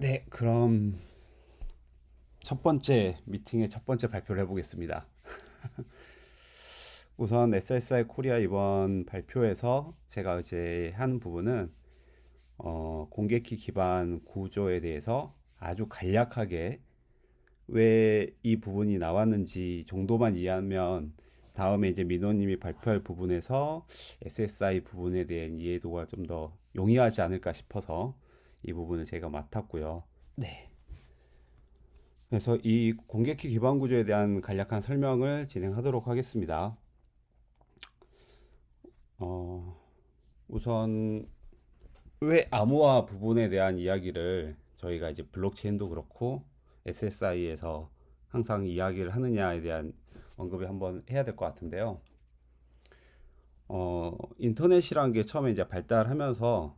네, 그럼 첫 번째 미팅의 첫 번째 발표를 해보겠습니다. 우선 SSI 코리아 이번 발표에서 제가 이제 한 부분은 공개키 기반 구조에 대해서 아주 간략하게 왜 이 부분이 나왔는지 정도만 이해하면 다음에 이제 민호님이 발표할 부분에서 SSI 부분에 대한 이해도가 좀 더 용이하지 않을까 싶어서 이 부분을 제가 맡았고요. 네. 그래서 이 공개키 기반 구조에 대한 간략한 설명을 진행하도록 하겠습니다. 어, 우선 왜 암호화 부분에 대한 이야기를 저희가 이제 블록체인도 그렇고 SSI에서 항상 이야기를 하느냐에 대한 언급을 한번 해야 될 것 같은데요. 인터넷이란 게 처음에 이제 발달하면서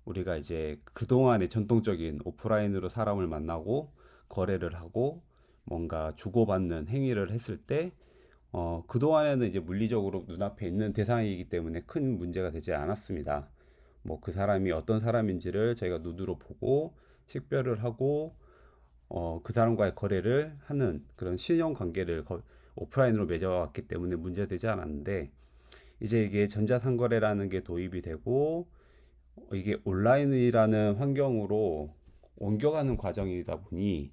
우리가 이제 그동안의 전통적인 오프라인으로 사람을 만나고 거래를 하고 뭔가 주고받는 행위를 했을 때 그동안에는 이제 물리적으로 눈앞에 있는 대상이기 때문에 큰 문제가 되지 않았습니다. 뭐 그 사람이 어떤 사람인지를 저희가 눈으로 보고 식별을 하고 그 사람과의 거래를 하는 그런 신용 관계를 오프라인으로 맺어왔기 때문에 문제되지 않았는데 이제 이게 전자상거래라는 게 도입이 되고 이게 온라인이라는 환경으로 옮겨가는 과정이다 보니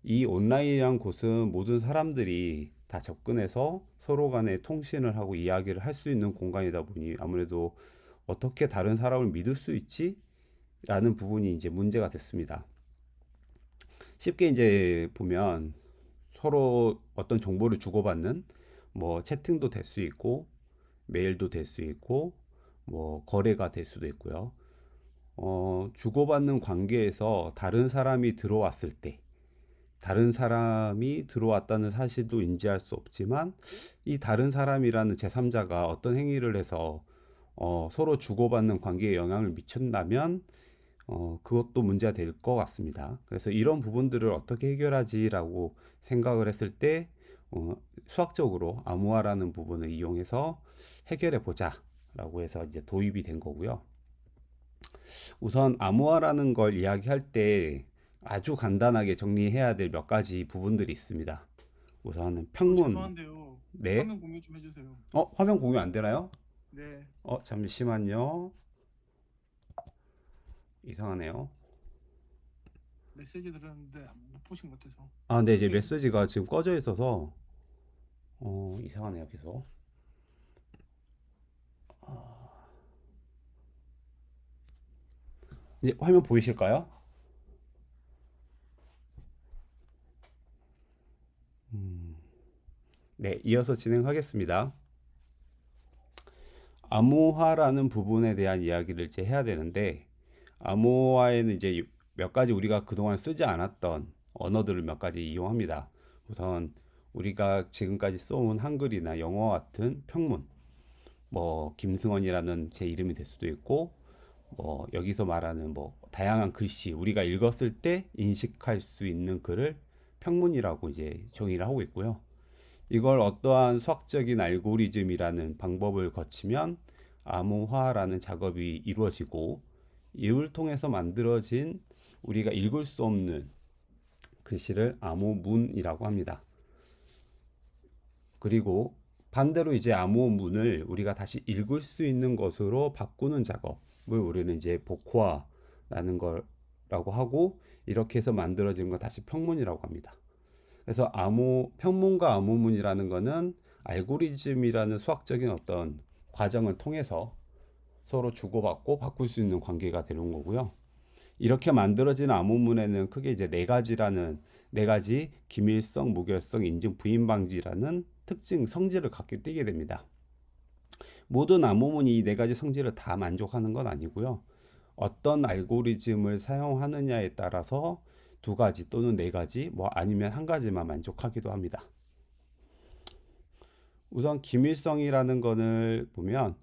이 온라인이란 곳은 모든 사람들이 다 접근해서 서로 간에 통신을 하고 이야기를 할 수 있는 공간이다 보니 아무래도 어떻게 다른 사람을 믿을 수 있지? 라는 부분이 이제 문제가 됐습니다. 쉽게 이제 보면 서로 어떤 정보를 주고받는 뭐 채팅도 될 수 있고 메일도 될 수 있고 뭐 거래가 될 수도 있고요. 주고받는 관계에서 다른 사람이 들어왔을 때 다른 사람이 들어왔다는 사실도 인지할 수 없지만 이 다른 사람이라는 제3자가 어떤 행위를 해서 서로 주고받는 관계에 영향을 미친다면 그것도 문제가 될 것 같습니다. 그래서 이런 부분들을 어떻게 해결하지라고 생각을 했을 때 수학적으로 암호화라는 부분을 이용해서 해결해 보자라고 해서 이제 도입이 된 거고요. 우선 암호화라는 걸 이야기할 때 아주 간단하게 정리해야 될 몇 가지 부분들이 있습니다. 우선 평문. 죄송한데요. 네. 화면 공유 좀 해주세요. 화면 공유 안 되나요? 네, 잠시만요. 이상하네요. 메시지 들었는데 못 보신 것 같아서. 아, 네, 이제 크게 해주세요. 메시지가 지금 꺼져 있어서 이상하네요, 계속. 이제 화면 보이실까요? 네, 이어서 진행하겠습니다. 암호화라는 부분에 대한 이야기를 이제 해야 되는데, 암호화에는 이제 몇 가지 우리가 그동안 쓰지 않았던 언어들을 몇 가지 이용합니다. 우선 우리가 지금까지 써온 한글이나 영어 같은 평문, 뭐 김승원이라는 제 이름이 될 수도 있고, 뭐 여기서 말하는 뭐 다양한 글씨, 우리가 읽었을 때 인식할 수 있는 글을 평문이라고 이제 정의를 하고 있고요. 이걸 어떠한 수학적인 알고리즘이라는 방법을 거치면 암호화라는 작업이 이루어지고 이를 통해서 만들어진 우리가 읽을 수 없는 글씨를 암호문이라고 합니다. 그리고 반대로 이제 암호문을 우리가 다시 읽을 수 있는 것으로 바꾸는 작업을 우리는 이제 복호화라는 거라고 하고 이렇게 해서 만들어진 거 다시 평문이라고 합니다. 그래서 평문과 암호문이라는 거는 알고리즘이라는 수학적인 어떤 과정을 통해서 서로 주고받고 바꿀 수 있는 관계가 되는 거고요. 이렇게 만들어진 암호문에는 크게 이제 네 가지 기밀성, 무결성, 인증, 부인 방지라는 특징 성질을 갖게 띄게 됩니다. 모든 암호문이 이 네 가지 성질을 다 만족하는 건 아니고요. 어떤 알고리즘을 사용하느냐에 따라서 두 가지 또는 네 가지, 뭐 아니면 한 가지만 만족하기도 합니다. 우선 기밀성이라는 것을 보면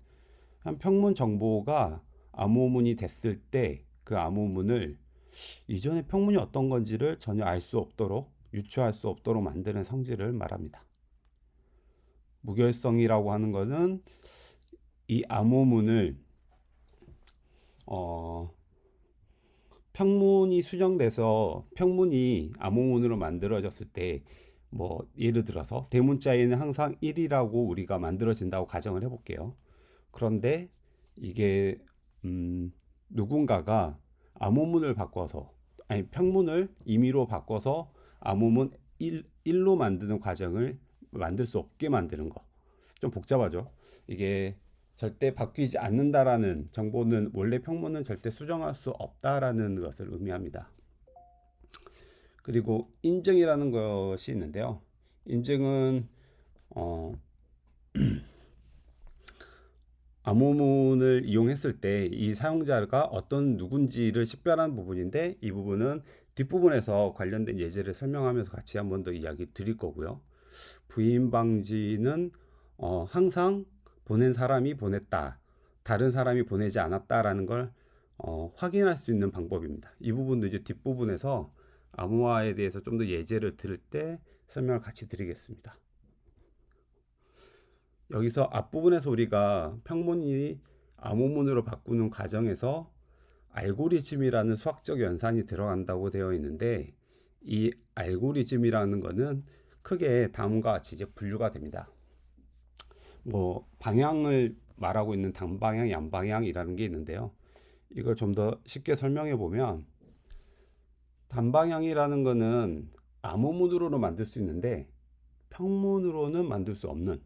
한 평문 정보가 암호문이 됐을 때 그 암호문을 이전에 평문이 어떤 건지를 전혀 알 수 없도록 유추할 수 없도록 만드는 성질을 말합니다. 무결성이라고 하는 것은 이 암호문을 어, 평문이 수정돼서 평문이 암호문으로 만들어졌을 때 뭐 예를 들어서 대문자에는 항상 1이라고 우리가 만들어진다고 가정을 해볼게요. 그런데 이게 누군가가 암호문을 바꿔서 아니 평문을 임의로 바꿔서 암호문 1로 만드는 과정을 만들 수 없게 만드는 거. 좀 복잡하죠. 이게 절대 바뀌지 않는다라는 정보는 원래 평문은 절대 수정할 수 없다라는 것을 의미합니다. 그리고 인증이라는 것이 있는데요. 인증은 어, 암호문을 이용했을 때 이 사용자가 어떤 누군지를 식별하는 부분인데 이 부분은 뒷부분에서 관련된 예제를 설명하면서 같이 한 번 더 이야기 드릴 거고요. 부인 방지는 항상 보낸 사람이 보냈다, 다른 사람이 보내지 않았다라는 걸 확인할 수 있는 방법입니다. 이 부분도 이제 뒷부분에서 암호화에 대해서 좀 더 예제를 들을 때 설명을 같이 드리겠습니다. 여기서 앞부분에서 우리가 평문이 암호문으로 바꾸는 과정에서 알고리즘이라는 수학적 연산이 들어간다고 되어 있는데 이 알고리즘이라는 것은 크게 다음과 같이 이제 분류가 됩니다. 뭐 방향을 말하고 있는 단방향, 양방향이라는 게 있는데요. 이걸 좀 더 쉽게 설명해 보면 단방향이라는 거는 암호문으로는 만들 수 있는데 평문으로는 만들 수 없는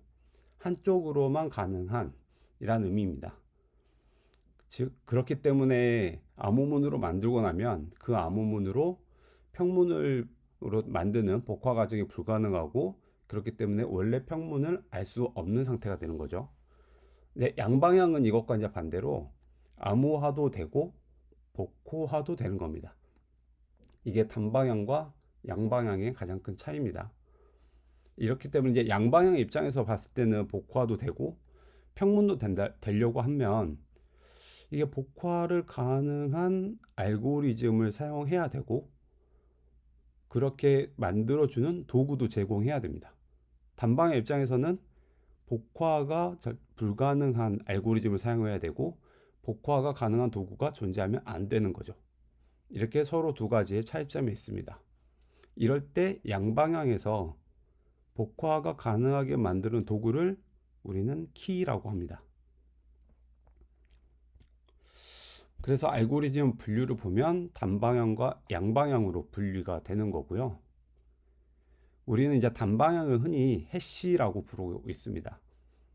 한쪽으로만 가능한 이라는 의미입니다. 즉 그렇기 때문에 암호문으로 만들고 나면 그 암호문으로 평문으로 만드는 복화 과정이 불가능하고 그렇기 때문에 원래 평문을 알 수 없는 상태가 되는 거죠. 근데 양방향은 이것과 이제 반대로 암호화도 되고 복호화도 되는 겁니다. 이게 단방향과 양방향의 가장 큰 차이입니다. 이렇기 때문에 이제 양방향 입장에서 봤을 때는 복화도 되고 평문도 되려고 하면 이게 복화를 가능한 알고리즘을 사용해야 되고 그렇게 만들어주는 도구도 제공해야 됩니다. 단방향 입장에서는 복화가 불가능한 알고리즘을 사용해야 되고 복화가 가능한 도구가 존재하면 안 되는 거죠. 이렇게 서로 두 가지의 차이점이 있습니다. 이럴 때 양방향에서 복화가 가능하게 만드는 도구를 우리는 키라고 합니다. 그래서 알고리즘 분류를 보면 단방향과 양방향으로 분류가 되는 거고요. 우리는 이제 단방향을 흔히 해시라고 부르고 있습니다.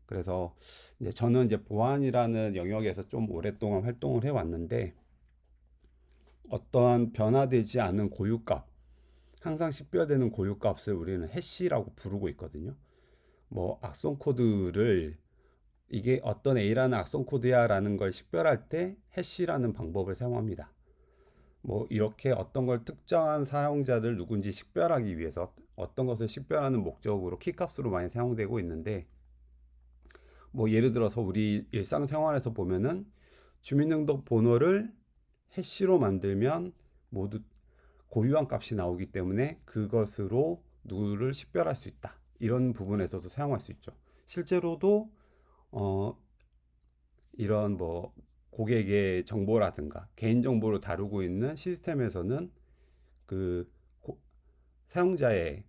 그래서 이제 저는 이제 보안이라는 영역에서 좀 오랫동안 활동을 해왔는데 어떠한 변화되지 않은 고유값, 항상 식별되는 고유값을 우리는 해시라고 부르고 있거든요. 뭐 악성 코드를 이게 어떤 A라는 악성 코드야 라는 걸 식별할 때 해시라는 방법을 사용합니다. 뭐 이렇게 어떤 걸 특정한 사용자들 누군지 식별하기 위해서 어떤 것을 식별하는 목적으로 키값으로 많이 사용되고 있는데 뭐 예를 들어서 우리 일상생활에서 보면은 주민등록번호를 해시로 만들면 모두 고유한 값이 나오기 때문에 그것으로 누구를 식별할 수 있다. 이런 부분에서도 사용할 수 있죠. 실제로도 어, 이런 뭐 고객의 정보라든가 개인 정보를 다루고 있는 시스템에서는 그 사용자의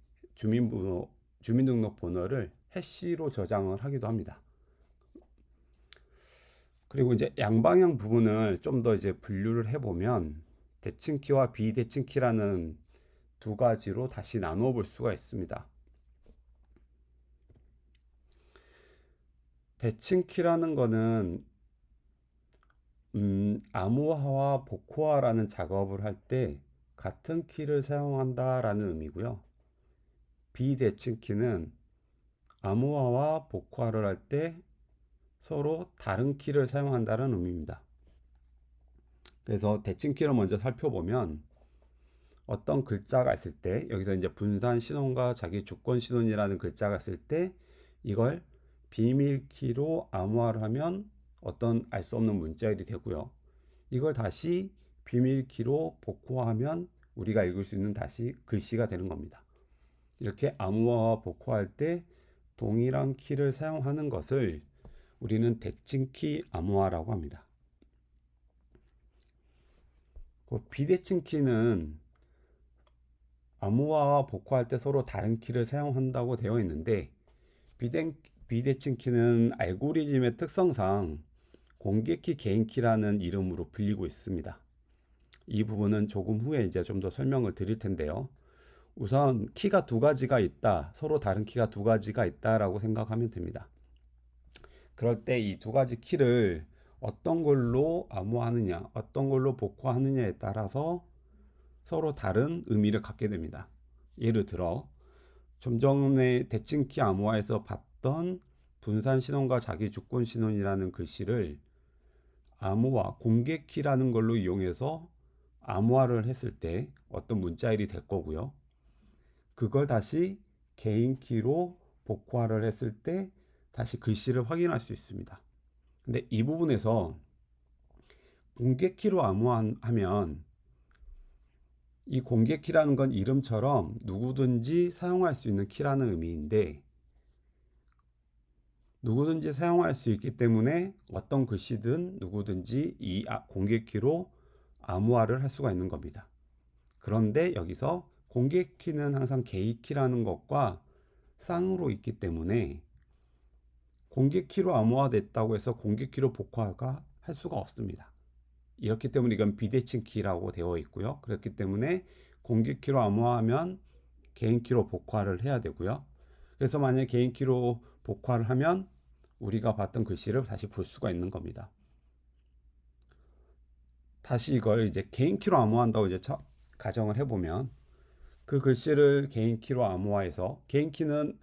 주민등록번호를 해시로 저장을 하기도 합니다. 그리고 이제 양방향 부분을 좀 더 이제 분류를 해보면 대칭키와 비대칭키라는 두 가지로 다시 나누어 볼 수가 있습니다. 대칭키라는 거는 암호화와 복호화라는 작업을 할 때 같은 키를 사용한다라는 의미고요. 비대칭키는 암호화와 복호화를 할 때 서로 다른 키를 사용한다는 의미입니다. 그래서 대칭키를 먼저 살펴보면 어떤 글자가 있을 때 여기서 이제 분산 신원과 자기 주권 신원이라는 글자가 있을 때 이걸 비밀키로 암호화를 하면 어떤 알 수 없는 문자열이 되고요. 이걸 다시 비밀키로 복호하면 우리가 읽을 수 있는 다시 글씨가 되는 겁니다. 이렇게 암호화와 복호할 때 동일한 키를 사용하는 것을 우리는 대칭키 암호화라고 합니다. 비대칭 키는 암호화와 복호할 때 서로 다른 키를 사용한다고 되어 있는데 비대, 비대칭 키는 알고리즘의 특성상 공개키 개인키라는 이름으로 불리고 있습니다. 이 부분은 조금 후에 이제 좀 더 설명을 드릴 텐데요. 우선 키가 두 가지가 있다, 서로 다른 키가 두 가지가 있다라고 생각하면 됩니다. 그럴 때 이 두 가지 키를 어떤 걸로 암호하느냐, 어떤 걸로 복호하느냐에 따라서 서로 다른 의미를 갖게 됩니다. 예를 들어 좀 전에 대칭키 암호화에서 봤던 분산 신혼과 자기 주권 신혼이라는 글씨를 암호화, 공개키라는 걸로 이용해서 암호화를 했을 때 어떤 문자일이 될 거고요. 그걸 다시 개인키로 복호화를 했을 때 다시 글씨를 확인할 수 있습니다. 근데 이 부분에서 공개키로 암호화하면 이 공개키라는 건 이름처럼 누구든지 사용할 수 있는 키라는 의미인데 누구든지 사용할 수 있기 때문에 어떤 글씨든 누구든지 이 공개키로 암호화를 할 수가 있는 겁니다. 그런데 여기서 공개키는 항상 개인키라는 것과 쌍으로 있기 때문에 공개키로 암호화됐다고 해서 공개키로 복화가 할 수가 없습니다. 이렇기 때문에 이건 비대칭 키라고 되어 있고요. 그렇기 때문에 공개키로 암호화하면 개인키로 복화를 해야 되고요. 그래서 만약에 개인키로 복화를 하면 우리가 봤던 글씨를 다시 볼 수가 있는 겁니다. 다시 이걸 이제 개인키로 암호한다고 이제 가정을 해보면 그 글씨를 개인키로 암호화해서 개인키는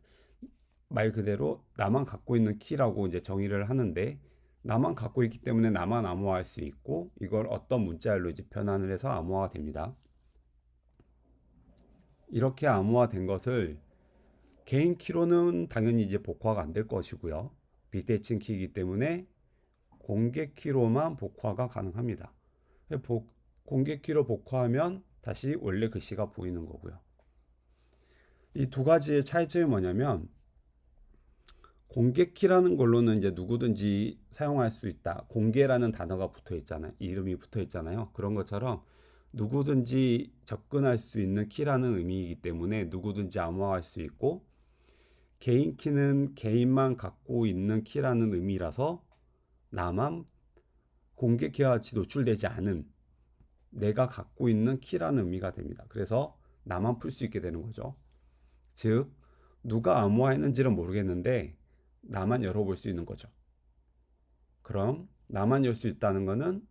말 그대로 나만 갖고 있는 키라고 이제 정의를 하는데 나만 갖고 있기 때문에 나만 암호화할 수 있고 이걸 어떤 문자열로 이제 변환을 해서 암호화가 됩니다. 이렇게 암호화된 것을 개인 키로는 당연히 이제 복화가 안 될 것이고요. 비대칭 키이기 때문에 공개 키로만 복화가 가능합니다. 공개 키로 복화하면 다시 원래 글씨가 보이는 거고요. 이 두 가지의 차이점이 뭐냐면 공개 키라는 걸로는 이제 누구든지 사용할 수 있다. 공개라는 단어가 붙어 있잖아요. 이름이 붙어 있잖아요. 그런 것처럼 누구든지 접근할 수 있는 키라는 의미이기 때문에 누구든지 암호화할 수 있고 개인 키는 개인만 갖고 있는 키라는 의미라서 나만 공개 키와 같이 노출되지 않은 내가 갖고 있는 키라는 의미가 됩니다. 그래서 나만 풀 수 있게 되는 거죠. 즉 누가 암호화했는지는 모르겠는데 나만 열어볼 수 있는 거죠. 그럼 나만 열 수 있다는 거는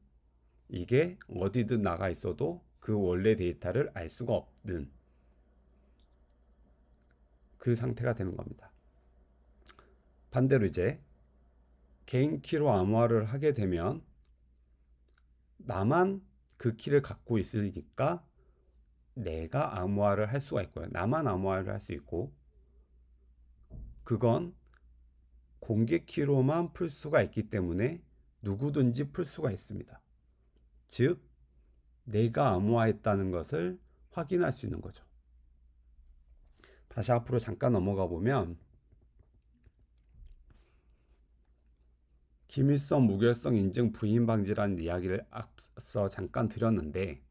이게 어디든 나가 있어도 그 원래 데이터를 알 수가 없는 그 상태가 되는 겁니다. 반대로 이제 개인 키로 암호화를 하게 되면 나만 그 키를 갖고 있으니까 내가 암호화를 할 수가 있고요. 나만 암호화를 할 수 있고 그건 공개 키로만 풀 수가 있기 때문에 누구든지 풀 수가 있습니다. 즉 내가 암호화했다는 것을 확인할 수 있는 거죠. 다시 앞으로 잠깐 넘어가 보면 기밀성, 무결성 인증 부인 방지라는 이야기를 앞서 잠깐 드렸는데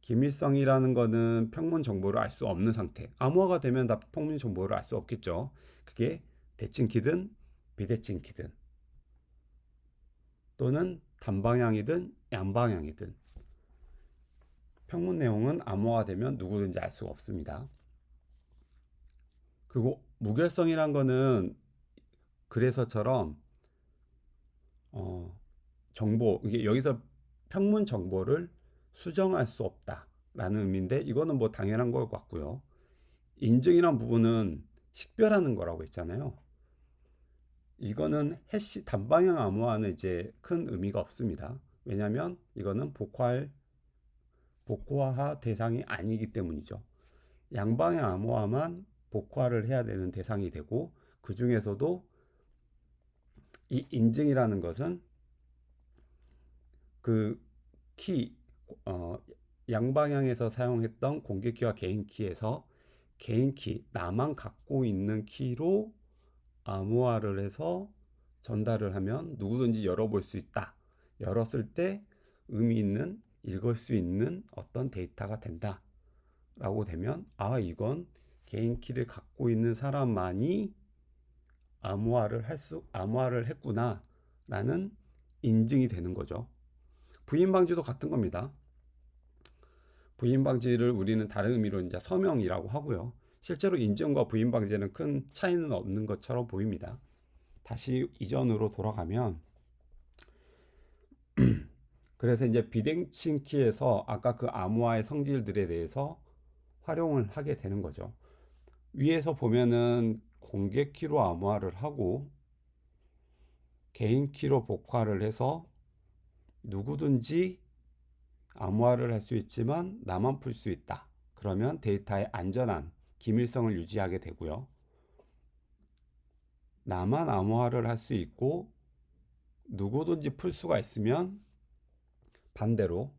기밀성이라는 거는 평문 정보를 알 수 없는 상태. 암호화가 되면 다 평문 정보를 알 수 없겠죠. 그게 대칭 키든 비대칭 키든 또는 단방향이든 양방향이든 평문 내용은 암호화가 되면 누구든지 알 수가 없습니다. 그리고 무결성이란 거는 그래서처럼 정보, 이게 여기서 평문 정보를 수정할 수 없다라는 의미인데 이거는 뭐 당연한 것 같고요. 인증이란 부분은 식별하는 거라고 했잖아요. 이거는 해시 단방향 암호화는 이제 큰 의미가 없습니다. 왜냐하면 이거는 복호화 대상이 아니기 때문이죠. 양방향 암호화만 복호화를 해야 되는 대상이 되고 그 중에서도 이 인증이라는 것은 그 키, 양방향에서 사용했던 공개키와 개인키에서 개인키, 나만 갖고 있는 키로 암호화를 해서 전달을 하면 누구든지 열어볼 수 있다. 열었을 때 의미 있는 읽을 수 있는 어떤 데이터가 된다라고 되면 이건 개인 키를 갖고 있는 사람만이 암호화를 했구나라는 인증이 되는 거죠. 부인 방지도 같은 겁니다. 부인 방지를 우리는 다른 의미로 이제 서명이라고 하고요. 실제로 인증과 부인 방지는 큰 차이는 없는 것처럼 보입니다. 다시 이전으로 돌아가면 그래서 이제 비대칭 키에서 아까 그 암호화의 성질들에 대해서 활용을 하게 되는 거죠. 위에서 보면은 공개 키로 암호화를 하고 개인 키로 복화를 해서 누구든지 암호화를 할 수 있지만 나만 풀 수 있다. 그러면 데이터의 안전한 기밀성을 유지하게 되고요. 나만 암호화를 할 수 있고 누구든지 풀 수가 있으면 반대로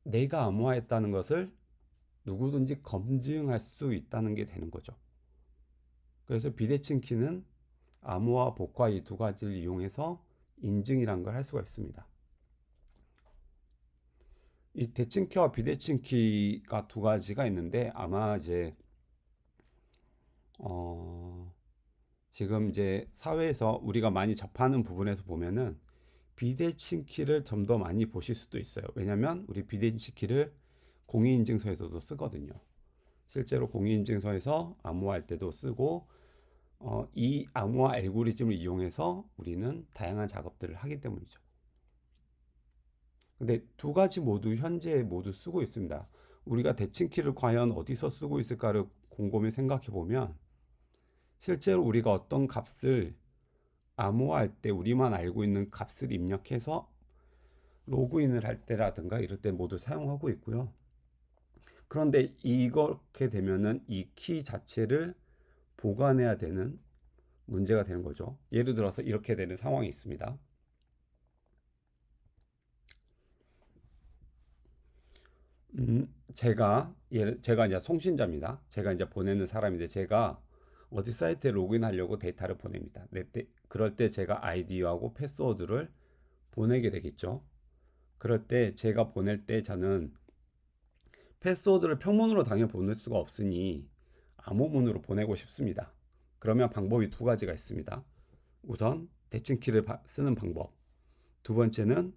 내가 암호화했다는 것을 누구든지 검증할 수 있다는 게 되는 거죠. 그래서 비대칭 키는 암호화, 복화 이 두 가지를 이용해서 인증이란 걸 할 수가 있습니다. 이 대칭 키와 비대칭 키가 두 가지가 있는데 아마 이제 지금 이제 사회에서 우리가 많이 접하는 부분에서 보면은 비대칭 키를 좀 더 많이 보실 수도 있어요. 왜냐면 우리 비대칭 키를 공인인증서에서도 쓰거든요. 실제로 공인인증서에서 암호화할 때도 쓰고 이 암호화 알고리즘을 이용해서 우리는 다양한 작업들을 하기 때문이죠. 근데 두 가지 모두 현재 모두 쓰고 있습니다. 우리가 대칭키를 과연 어디서 쓰고 있을까를 곰곰이 생각해 보면 실제로 우리가 어떤 값을 암호화할 때 우리만 알고 있는 값을 입력해서 로그인을 할 때라든가 이럴 때 모두 사용하고 있고요. 그런데 이렇게 되면은 이 키 자체를 보관해야 되는 문제가 되는 거죠. 예를 들어서 이렇게 되는 상황이 있습니다. 제가 이제 송신자입니다. 제가 이제 보내는 사람인데 제가 어디 사이트에 로그인하려고 데이터를 보냅니다. 그럴 때 제가 아이디하고 패스워드를 보내게 되겠죠. 그럴 때 제가 보낼 때 저는 패스워드를 평문으로 당연히 보낼 수가 없으니 암호문으로 보내고 싶습니다. 그러면 방법이 두 가지가 있습니다. 우선 대칭키를 쓰는 방법. 두 번째는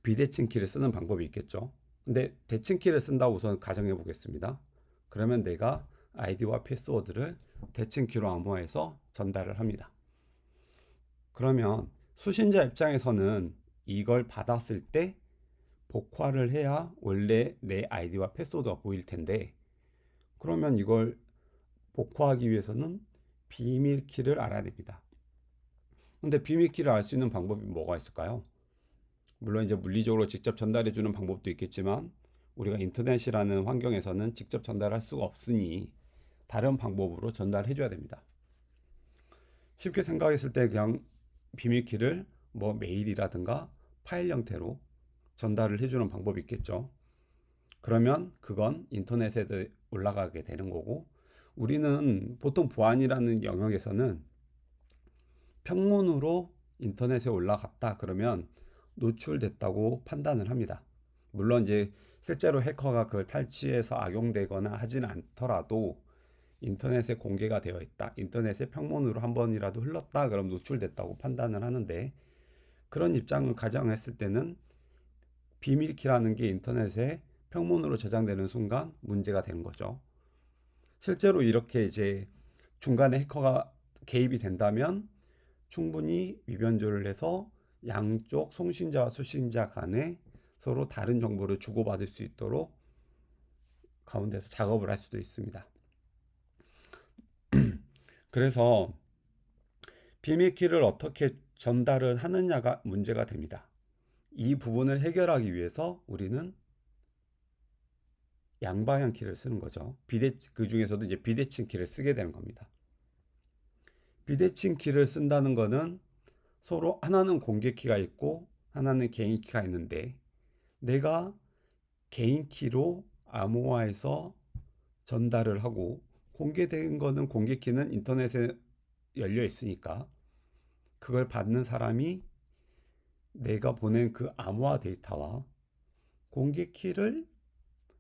비대칭키를 쓰는 방법이 있겠죠. 근데 대칭키를 쓴다고 우선 가정해 보겠습니다. 그러면 내가 아이디와 패스워드를 대칭키로 암호화해서 전달을 합니다. 그러면 수신자 입장에서는 이걸 받았을 때 복화를 해야 원래 내 아이디와 패스워드가 보일 텐데 그러면 이걸 복화하기 위해서는 비밀키를 알아야 됩니다. 근데 비밀키를 알 수 있는 방법이 뭐가 있을까요? 물론 이제 물리적으로 직접 전달해 주는 방법도 있겠지만 우리가 인터넷이라는 환경에서는 직접 전달할 수가 없으니 다른 방법으로 전달해 줘야 됩니다. 쉽게 생각했을 때 그냥 비밀키를 뭐 메일이라든가 파일 형태로 전달을 해주는 방법이 있겠죠. 그러면 그건 인터넷에 올라가게 되는 거고 우리는 보통 보안이라는 영역에서는 평문으로 인터넷에 올라갔다 그러면 노출됐다고 판단을 합니다. 물론 이제 실제로 해커가 그걸 탈취해서 악용되거나 하진 않더라도 인터넷에 공개가 되어 있다. 인터넷에 평문으로 한 번이라도 흘렀다. 그럼 노출됐다고 판단을 하는데 그런 입장을 가정했을 때는 비밀키라는 게 인터넷에 평문으로 저장되는 순간 문제가 되는 거죠. 실제로 이렇게 이제 중간에 해커가 개입이 된다면 충분히 위변조를 해서 양쪽 송신자와 수신자 간에 서로 다른 정보를 주고받을 수 있도록 가운데서 작업을 할 수도 있습니다. 그래서 비밀키를 어떻게 전달을 하느냐가 문제가 됩니다. 이 부분을 해결하기 위해서 우리는 양방향 키를 쓰는 거죠. 그 중에서도 이제 비대칭 키를 쓰게 되는 겁니다. 비대칭 키를 쓴다는 거는 서로 하나는 공개 키가 있고 하나는 개인 키가 있는데 내가 개인 키로 암호화해서 전달을 하고 공개된 거는 공개 키는 인터넷에 열려 있으니까 그걸 받는 사람이 내가 보낸 그 암호화 데이터와 공개 키를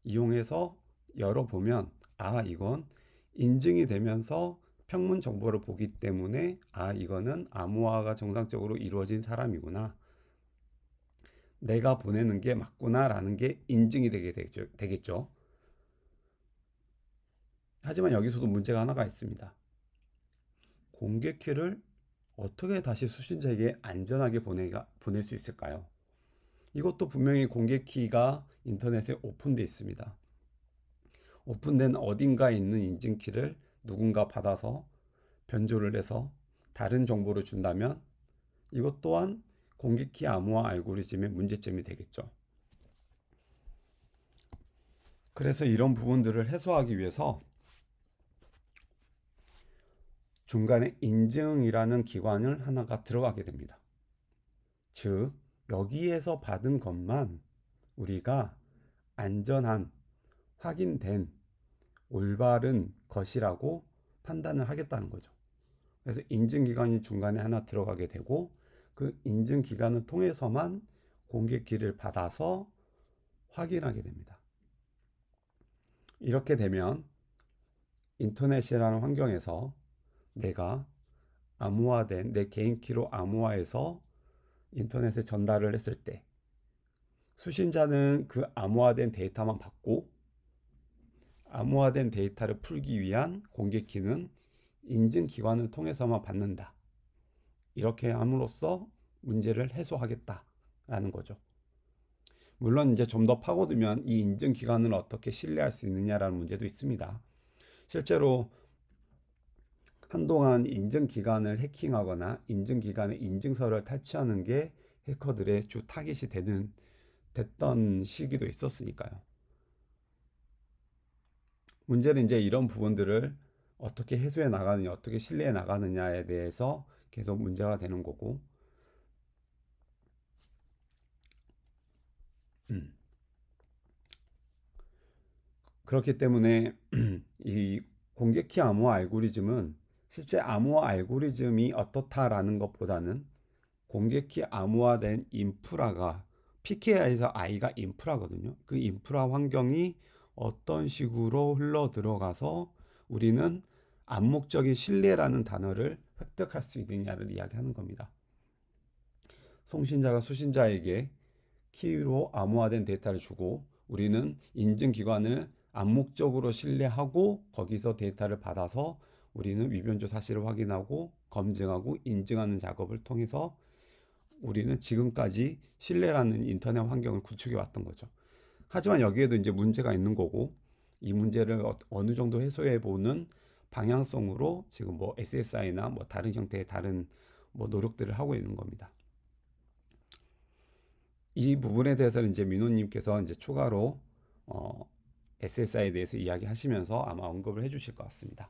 이용해서 열어보면 이건 인증이 되면서 평문 정보를 보기 때문에 이거는 암호화가 정상적으로 이루어진 사람이구나. 내가 보내는 게 맞구나라는 게 인증이 되겠죠. 하지만 여기서도 문제가 하나가 있습니다. 공개 키를 어떻게 다시 수신자에게 안전하게 보낼 수 있을까요? 이것도 분명히 공개 키가 인터넷에 오픈되어 있습니다. 오픈된 어딘가에 있는 인증키를 누군가 받아서 변조를 해서 다른 정보를 준다면 이것 또한 공개키 암호화 알고리즘의 문제점이 되겠죠. 그래서 이런 부분들을 해소하기 위해서 중간에 인증이라는 기관을 하나가 들어가게 됩니다. 즉, 여기에서 받은 것만 우리가 안전한, 확인된, 올바른 것이라고 판단을 하겠다는 거죠. 그래서 인증기관이 중간에 하나 들어가게 되고 그 인증기관을 통해서만 공개키를 받아서 확인하게 됩니다. 이렇게 되면 인터넷이라는 환경에서 내가 암호화된 내 개인키로 암호화해서 인터넷에 전달을 했을 때 수신자는 그 암호화된 데이터만 받고 암호화된 데이터를 풀기 위한 공개키는 인증기관을 통해서만 받는다. 이렇게 함으로써 문제를 해소하겠다라는 거죠. 물론 이제 좀 더 파고들면 이 인증기관을 어떻게 신뢰할 수 있느냐라는 문제도 있습니다. 실제로 한동안 인증기관을 해킹하거나 인증기관의 인증서를 탈취하는 게 해커들의 주 타깃이 됐던 시기도 있었으니까요. 문제는 이제 이런 부분들을 어떻게 해소해 나가느냐, 어떻게 신뢰해 나가느냐에 대해서 계속 문제가 되는 거고, 그렇기 때문에 이 공개키 암호화 알고리즘은 실제 암호화 알고리즘이 어떻다라는 것보다는 공개키 암호화된 인프라가 PKI에서 I가 인프라거든요. 그 인프라 환경이 어떤 식으로 흘러 들어가서 우리는 암묵적인 신뢰라는 단어를 획득할 수 있느냐를 이야기하는 겁니다. 송신자가 수신자에게 키로 암호화된 데이터를 주고 우리는 인증기관을 암묵적으로 신뢰하고 거기서 데이터를 받아서 우리는 위변조 사실을 확인하고 검증하고 인증하는 작업을 통해서 우리는 지금까지 신뢰라는 인터넷 환경을 구축해 왔던 거죠. 하지만 여기에도 이제 문제가 있는 거고 이 문제를 어느 정도 해소해 보는 방향성으로 지금 뭐 SSI나 뭐 다른 형태의 다른 뭐 노력들을 하고 있는 겁니다. 이 부분에 대해서는 이제 민호님께서 이제 추가로 SSI에 대해서 이야기하시면서 아마 언급을 해주실 것 같습니다.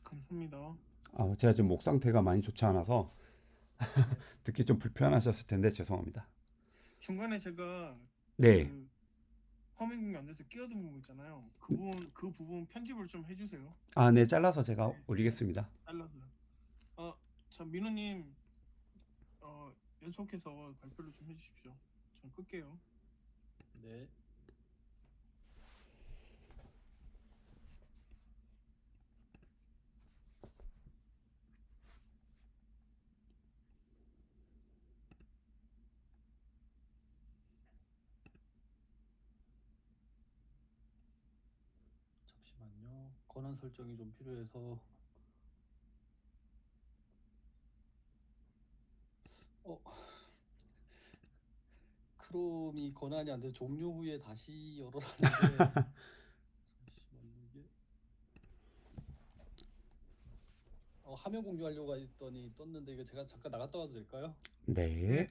감사합니다. 제가 지금 목 상태가 많이 좋지 않아서 듣기 좀 불편하셨을 텐데 죄송합니다. 중간에 제가 네. 그 화면 공유 안 돼서 끼어든 부분 있잖아요. 그 부분 편집을 좀 해주세요. 네, 잘라서 제가 네, 올리겠습니다. 잘라서요. 자 민우님 연속해서 발표를 좀 해주십시오. 전 끌게요. 네. 잠시만요. 권한 설정이 좀 필요해서 어, 크롬이 권한이 안 돼서 종료 후에 다시 열어라는데 잠시만요. 이게 화면 공유하려고 했더니 떴는데 이거 제가 잠깐 나갔다 와도 될까요? 네.